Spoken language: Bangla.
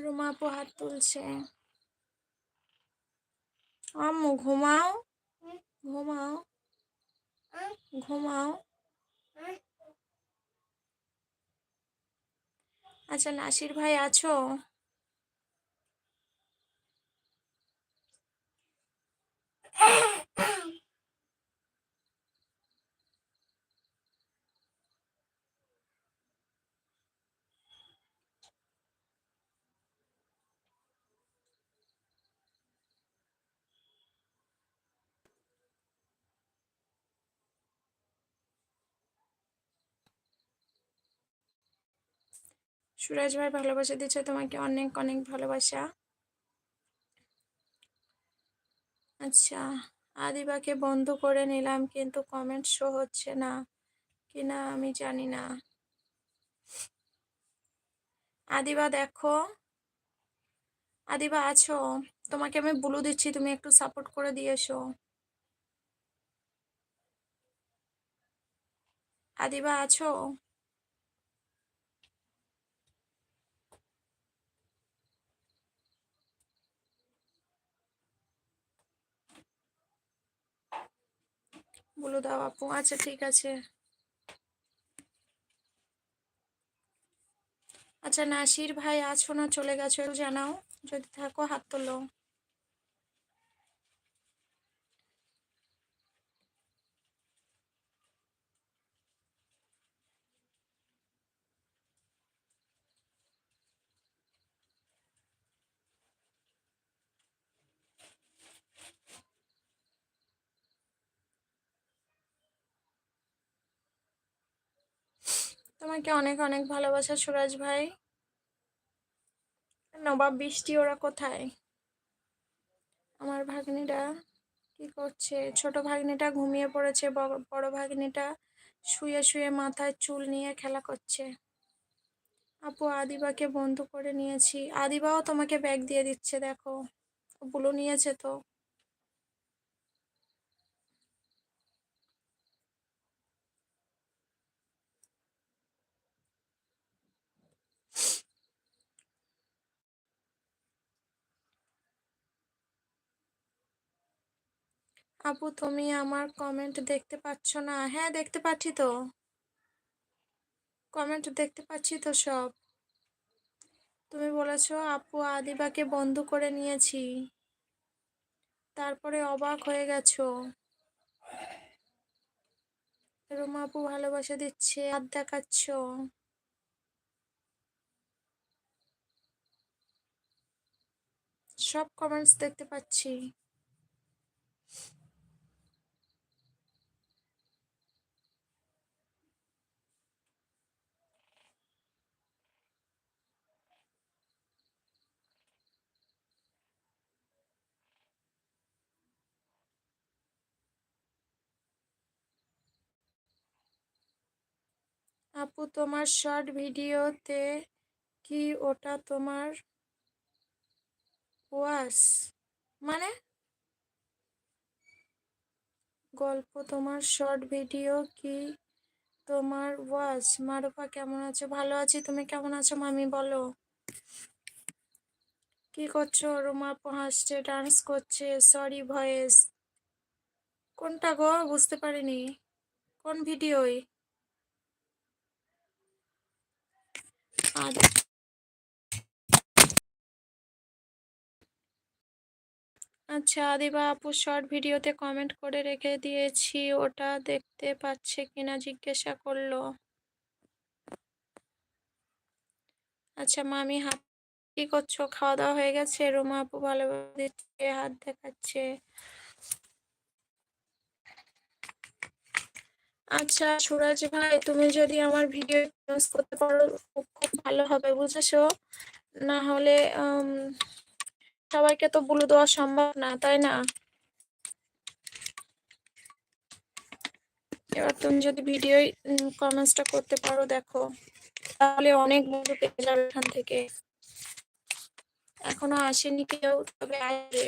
রুমা আপু হাত তুলছে। আম্মু ঘুমাও, ঘুমাও, ঘুমাও। আচ্ছা নাসির ভাই আছো? সুরাজ ভাই ভালোবাসা দিচ্ছে তোমাকে, অনেক অনেক ভালোবাসা। আচ্ছা, আদিবাকে বন্ধ করে নিলাম কিন্তু কমেন্ট শো হচ্ছে না কিনা আমি জানি না। আদিবা দেখো, আদিবা আছো? তোমাকে আমি ব্লু দিচ্ছি, তুমি একটু সাপোর্ট করে দিয়েছো। আদিবা আছো? ব্লু দাও আপু। আচ্ছা ঠিক আছে। আচ্ছা নাসির ভাই আছো না চলে গেছো একটু জানাও, যদি থাকো হাত তোলো। তোমাকে অনেক অনেক ভালোবাসা সুরাজ ভাই। নবাব বৃষ্টি ওরা কোথায়? আমার ভাগ্নিটা কি করছে? ছোট ভাগ্নিটা ঘুমিয়ে পড়েছে, বড় ভাগ্নিটা শুয়ে শুয়ে মাথায় চুল নিয়ে খেলা করছে। আপু আদিবাকে বন্ধ করে নিয়েছি। আদিবাও তোমাকে ব্যাগ দিয়ে দিচ্ছে, দেখো ব্লু নিয়েছে তো। আপু তুমি আমার কমেন্ট দেখতে পাচ্ছ না? হ্যাঁ দেখতে পাচ্ছি তো, কমেন্ট দেখতে পাচ্ছি তো সব। তুমি বলেছো আপু আদিবাকে বন্ধ করে নিয়েছি, তারপরে অবাক হয়ে গেছো। রুমা আপু ভালোবাসা দিচ্ছে, হাত দেখাচ্ছ। সব কমেন্টস দেখতে পাচ্ছি। আপু তোমার শর্ট ভিডিওতে কি ওটা তোমার ওয়াস? মানে গল্প তোমার শর্ট ভিডিও কি তোমার ওয়াস? মারুফা কেমন আছো? ভালো আছি, তুমি কেমন আছো মামি বলো। কি করছো? রুমা আপু হাসছে, ডান্স করছে, সরি ভয়েস। কোনটা গো বুঝতে পারিনি, কোন ভিডিওই? আর আচ্ছা আদিবা আপু শর্ট ভিডিওতে কমেন্ট করে রেখে দিয়েছি, ওটা দেখতে পাচ্ছে কিনা জিজ্ঞাসা করলো। আচ্ছা মামি হাত কি করছো? খাওয়া দাওয়া হয়ে গেছে? রুমা আপু ভালো দিচ্ছে, হাত দেখাচ্ছে। আচ্ছা সুরাজ ভাই তুমি যদি আমার ভিডিও ইউজ করতে পারো খুব খুব ভালো হবে, বুঝেছো? না হলে সবাইকে তো বলে দেওয়া সম্ভব না, তাই না? এবার তুমি যদি ভিডিও কমেন্টসটা করতে পারো দেখো, তাহলে অনেক বন্ধু পেয়ে যাবে এখান থেকে। এখনো আসেনি কেউ, তবে আসবে।